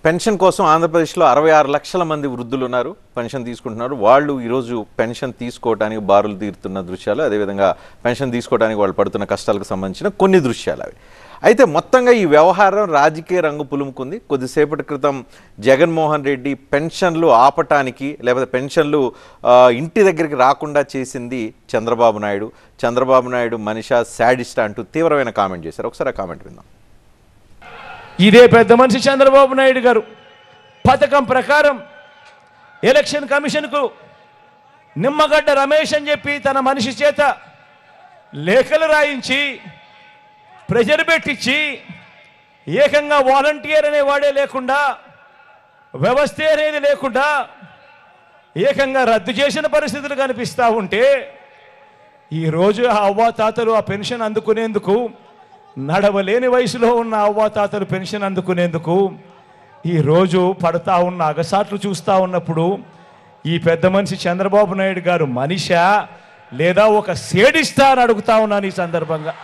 Pension కోసం ఆంధ్రప్రదేశ్లో 66 లక్షల మంది వృద్ధులు ఉన్నారు, పెన్షన్ తీసుకుంటున్నారు. వాళ్ళు ఈరోజు పెన్షన్ తీసుకోవడానికి బారులు తీరుతున్న దృశ్యాలు, అదేవిధంగా పెన్షన్ తీసుకోవడానికి వాళ్ళు పడుతున్న కష్టాలకు సంబంధించిన కొన్ని దృశ్యాలు అవి. అయితే మొత్తంగా ఈ వ్యవహారం రాజకీయ రంగు పులుముకుంది. కొద్దిసేపటి క్రితం జగన్మోహన్ రెడ్డి పెన్షన్లు ఆపటానికి, లేకపోతే పెన్షన్లు ఇంటి దగ్గరికి రాకుండా చేసింది చంద్రబాబు నాయుడు. చంద్రబాబు నాయుడు మనిషా శాడిస్ట్ అంటూ తీవ్రమైన కామెంట్ చేశారు. ఒకసారి ఆ కామెంట్ విందాం. ఇదే పెద్ద మనిషి చంద్రబాబు నాయుడు గారు పథకం ప్రకారం ఎలక్షన్ కమిషన్కు నిమ్మగడ్డ రమేష్ అని చెప్పి తన మనిషి చేత లేఖలు రాయించి ప్రెజర్ పెట్టించి ఏకంగా వాలంటీర్ అనేవాడే లేకుండా, వ్యవస్థ అనేది లేకుండా ఏకంగా రద్దు చేసిన పరిస్థితులు కనిపిస్తూ ఉంటే ఈరోజు ఆ అవ్వాతాతలు ఆ పెన్షన్ అందుకునేందుకు, నడవలేని వయసులో ఉన్న అవ్వాతాతలు పెన్షన్ అందుకునేందుకు ఈరోజు పడతా ఉన్న అగసాట్లు చూస్తూ ఉన్నప్పుడు ఈ పెద్ద మనిషి చంద్రబాబు నాయుడు గారు మనిషా లేదా ఒక సేడిస్తా అని అడుగుతా ఉన్నాను ఈ సందర్భంగా.